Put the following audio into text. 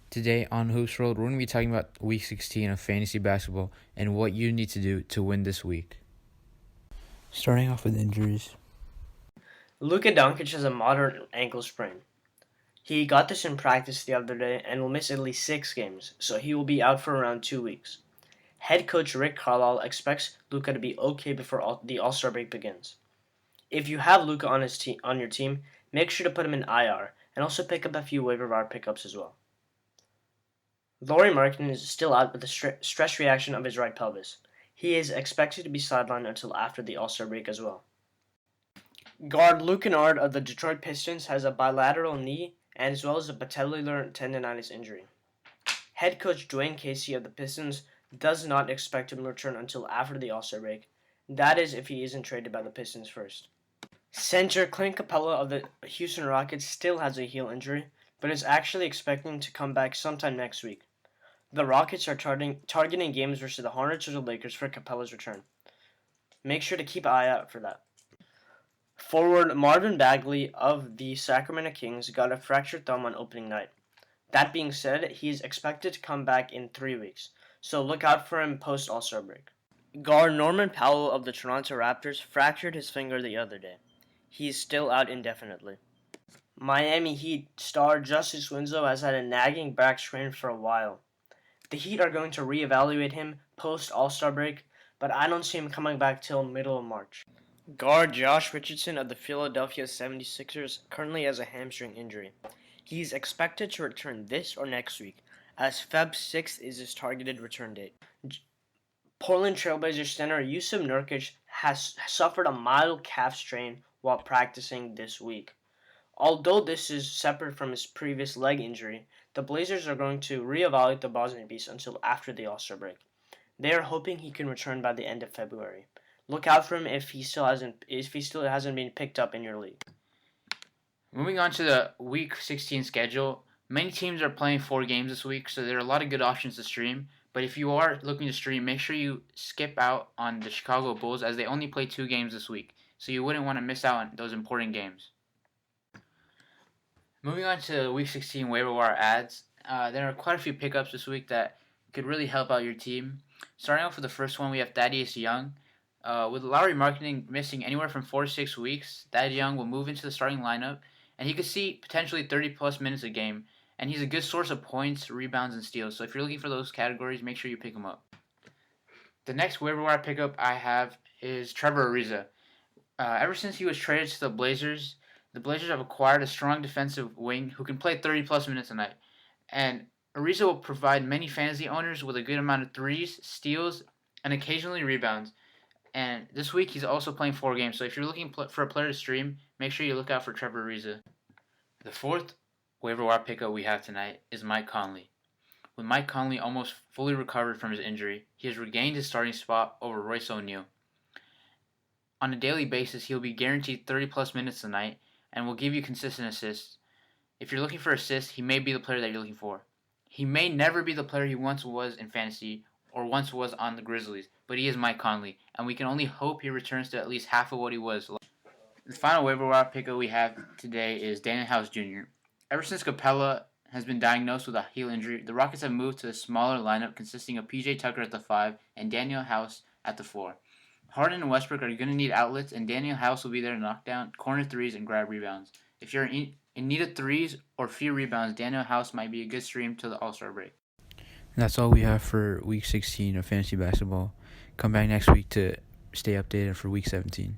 Today on Hoops World, we're going to be talking about Week 16 of fantasy basketball and what you need to do to win this week. Starting off with injuries. Luka Doncic has a moderate ankle sprain. He got this in practice the other day and will miss at least 6 games, so he will be out for around 2 weeks. Head coach Rick Carlisle expects Luka to be okay before the All-Star break begins. If you have Luka on your team, make sure to put him in IR and also pick up a few waiver wire pickups as well. Lauri Markkanen is still out with a stress reaction of his right pelvis. He is expected to be sidelined until after the All-Star break as well. Guard Luke Kennard of the Detroit Pistons has a bilateral knee and as well as a patellar tendonitis injury. Head coach Dwayne Casey of the Pistons does not expect him to return until after the All-Star break. That is if he isn't traded by the Pistons first. Center Clint Capella of the Houston Rockets still has a heel injury, but is actually expecting to come back sometime next week. The Rockets are targeting games versus the Hornets or the Lakers for Capella's return. Make sure to keep an eye out for that. Forward Marvin Bagley of the Sacramento Kings got a fractured thumb on opening night. That being said, he is expected to come back in 3 weeks, so look out for him post All-Star break. Guard Norman Powell of the Toronto Raptors fractured his finger the other day. He is still out indefinitely. Miami Heat star Justice Winslow has had a nagging back strain for a while. The Heat are going to reevaluate him post All-Star break, but I don't see him coming back till middle of March. Guard Josh Richardson of the Philadelphia 76ers currently has a hamstring injury. He's expected to return this or next week, as Feb 6th is his targeted return date. Portland Trailblazers center Yusuf Nurkic has suffered a mild calf strain while practicing this week. Although this is separate from his previous leg injury, the Blazers are going to reevaluate the Bosnian Beast until after the All-Star break. They are hoping he can return by the end of February. Look out for him if he still hasn't been picked up in your league. Moving on to the Week 16 schedule, many teams are playing 4 games this week, so there are a lot of good options to stream. But if you are looking to stream, make sure you skip out on the Chicago Bulls as they only play 2 games this week, so you wouldn't want to miss out on those important games. Moving on to Week 16 waiver wire ads, there are quite a few pickups this week that could really help out your team. Starting off with the first one, we have Thaddeus Young. With Lauri Markkanen missing anywhere from 4 to 6 weeks, Thad Young will move into the starting lineup, and he could see potentially 30-plus minutes a game, and he's a good source of points, rebounds, and steals. So if you're looking for those categories, make sure you pick him up. The next waiver wire pickup I have is Trevor Ariza. Ever since he was traded to the Blazers have acquired a strong defensive wing who can play 30-plus minutes a night. And Ariza will provide many fantasy owners with a good amount of threes, steals, and occasionally rebounds. And this week he's also playing 4 games, so if you're looking for a player to stream, make sure you look out for Trevor Ariza. The fourth waiver wire pickup we have tonight is Mike Conley. With Mike Conley almost fully recovered from his injury, he has regained his starting spot over Royce O'Neal. On a daily basis, he'll be guaranteed 30-plus minutes a night and will give you consistent assists. If you're looking for assists, he may be the player that you're looking for. He may never be the player he once was in fantasy or once was on the Grizzlies, but he is Mike Conley, and we can only hope he returns to at least half of what he was. The final waiver wire pickup we have today is Daniel House Jr. Ever since Capella has been diagnosed with a heel injury, the Rockets have moved to a smaller lineup consisting of PJ Tucker at the 5 and Daniel House at the 4. Harden and Westbrook are going to need outlets, and Daniel House will be there to knock down corner threes and grab rebounds. If you're in need of threes or few rebounds, Daniel House might be a good stream to the All-Star break. That's all we have for Week 16 of fantasy basketball. Come back next week to stay updated for Week 17.